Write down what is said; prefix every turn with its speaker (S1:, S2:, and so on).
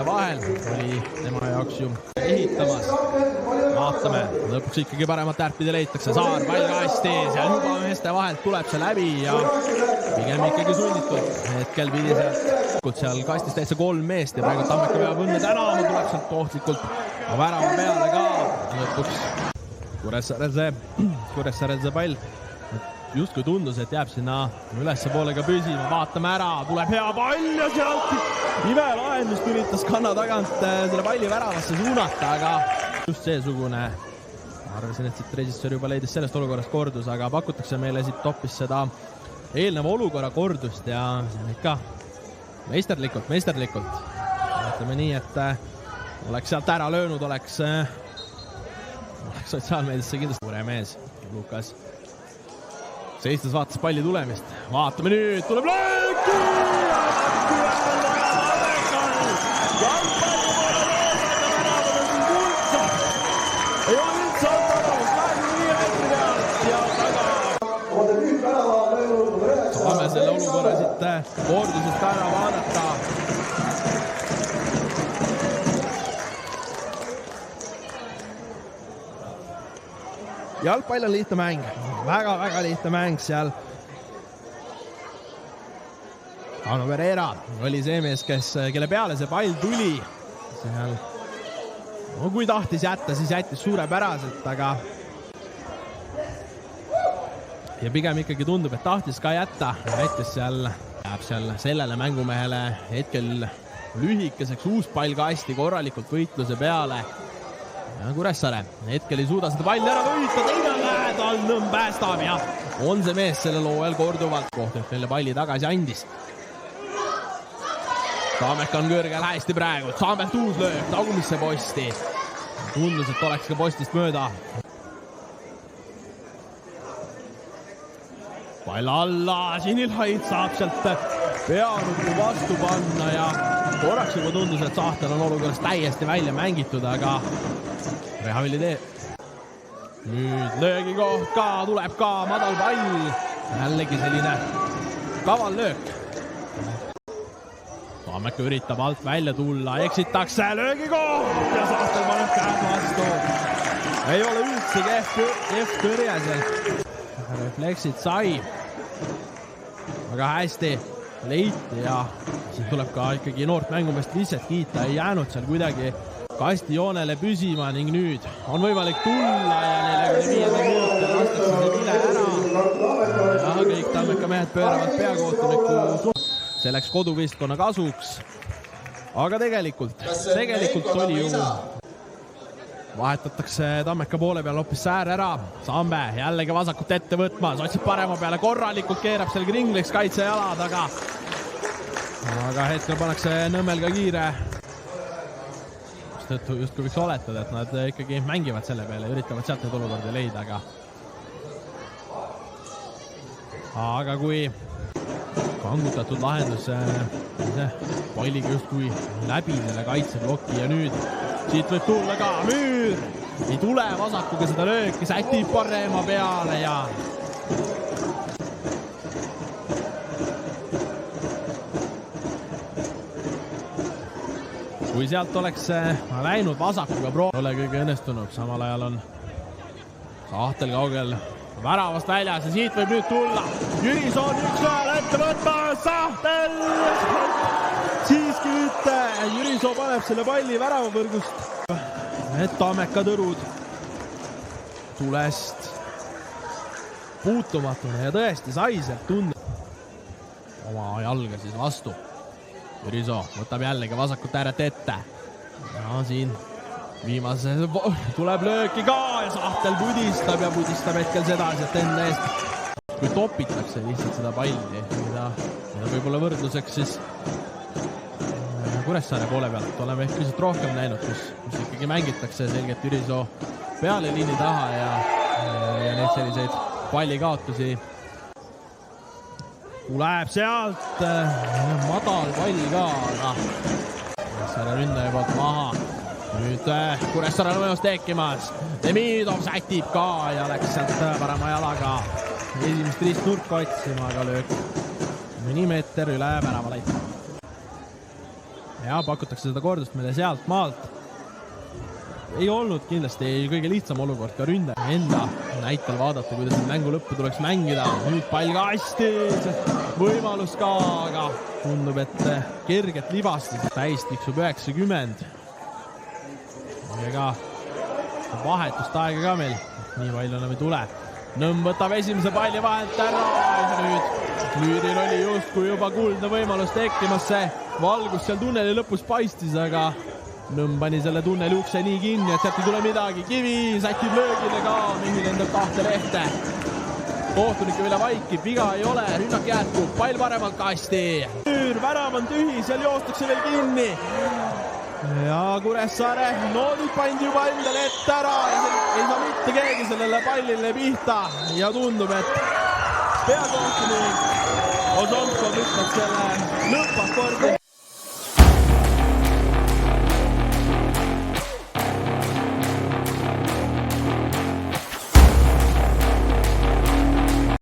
S1: vahel oli tema jaoks ju ehitamas. Vaatame, lõpuks ikkagi paremat ärpide leitakse. Saar pall kasti, seal juba meeste vahelt tuleb see läbi ja pigem ikkagi sunnitud. Hetkel pidi seal kastis täitsa 3 meest ja praegu Tammeka peab õnne tänama, tuleb sealt ohtlikult värava peale ka. Lõpuks Kuressaarel see pall justkui tundus, et jääb sinna ülesse poolega püsima. Vaatame ära, tuleb hea pall ja sealt imelahendust üritas kanna tagant selle palli väravasse suunata, aga just seesugune, arvasin, et siit režissöör juba leidis sellest olukorrast kordus, aga pakutakse meile siit hoopis seda eelneva olukorra kordust ja see on ikka meisterlikult. Ütleme nii, et oleks sealt ära löönud, oleks sotsiaalmeediasse kindlasti suure mees Lukas. Seistes vaatas palli tulemist. Vaatame nüüd, tuleb lööki! Ei ole üldse altavast, 25 meetri pealt ja taga. Saame selle olukorra siit kordusest ära vaadata. Jalgpall on lihtne mäng, väga lihtne mäng seal. Anu Pereira oli see mees, kelle peale see pall tuli. Seal, no kui tahtis jätta, siis jättis suurepäraselt, aga ja pigem ikkagi tundub, et tahtis ka jätta. Jättis seal, jääb seal sellele mängumehele hetkel lühikeseks uus pall kasti korralikult võitluse peale. Ja Kuressaare hetkel ei suuda seda palli ära võita, teine lähedal Nõmm päästab ja on see mees selle looel korduvalt kohtunud neile palli tagasi andis. Tammeka on kõrgel hästi praegu, Saambelt uus lööb tagumisse posti. Tundus, et oleks ka postist mööda. Pall alla, Sinilhaid saab sealt peanukku vastu panna ja korraks juba tundus, et Sahtel on olukorras täiesti välja mängitud, aga rehabilitee. Nüüd löögi koht ka, tuleb ka madal pall. Jällegi selline kaval löök. Tammeka üritab alt välja tulla, eksitakse löögi koht ja Sahtel paneb käed vastu. Ei ole üldse kehv kõrje seal. Refleksid sai. Väga hästi leiti ja siin tuleb ka ikkagi noort mängumest lihtsalt kiita. Ei jäänud seal kuidagi kastijoonele püsima ning nüüd on võimalik tulla ja 45 minutit lastakse see vile ära. Ja kõik Tammeka mehed pööravad peakohtuniku. See läks koduvistkonna kasuks. Aga tegelikult oli ju vahetatakse Tammeka poole peal hoopis Säär ära. Sambe jällegi vasakut ette võtmas, otsib parema peale korralikult, keerab seal kringliks kaitsejalad, aga hetkel pannakse Nõmmel ka kiire. Justkui võiks oletada, et nad ikkagi mängivad selle peale ja üritavad sealt neid olukordi leida, aga kui kangutatud lahendus palliga justkui läbi selle kaitsebloki ja nüüd siit võib tulla ka Müür. Ei tule vasakuga seda lööki, sätib parema peale ja kui sealt oleks läinud vasakuga ole kõige õnnestunud, samal ajal on Sahtel kaugel väravast väljas ja siit võib nüüd tulla. Jürisoo on üks ajal ette võtta, Sahtel siiski mitte. Jürisoo paneb selle palli väravavõrgust. Tammeka tõrud tulest puutumatuna ja tõesti sai sealt tunda oma jalga siis vastu. Jürisoo võtab jällegi vasakut ääret ette. Ja siin viimase tuleb lööki ka ja Sahtel pudistab hetkel sedasi, et enda eest. Kui topitakse lihtsalt seda palli, mida võib-olla võrdluseks siis Kuressaare poole pealt oleme ehk pisut rohkem näinud, kus ikkagi mängitakse selgelt Jürisoo peale liini taha ja neid selliseid pallikaotusi. Tuleb sealt madal pall ka, aga Kuressaare ründaja poolt maha. Nüüd Kuressaare on võimust tekkimas. Demidov sätib ka ja läks sealt parema jalaga esimest ristnurka otsima, aga löök mõni meeter üle väravalaid. ja pakutakse seda kordust meile sealt maalt. Ei olnud kindlasti kõige lihtsam olukord ka ründe enda näitel vaadata, kuidas mängu lõppu tuleks mängida. Nüüd pall kastis, võimalus ka, aga tundub, et kerget libastis. Täis tiksub 90. Ega vahetust aega ka meil nii palju enam ei tule. Nõmm võtab esimese palli vahelt ära. Nüüdil oli justkui juba kuldne võimalus tekkimas. See valgus seal tunneli lõpus paistis, aga Nõmm pani selle tunneli ukse nii kinni, et sealt ei tule midagi. Kivi sätib löögile ka, mingi lendab 2 lehte. Kohtunik üle vaikib, viga ei ole, rünnak jätkub, pall paremalt kasti. Värav on tühi, seal joostakse veel kinni. Ja Kuressaare, no nüüd pandi juba endale ette ära. Ei saa mitte keegi sellele pallile pihta. Ja tundub, et peakohtunik Ozomkov ütleb selle lõppakordi.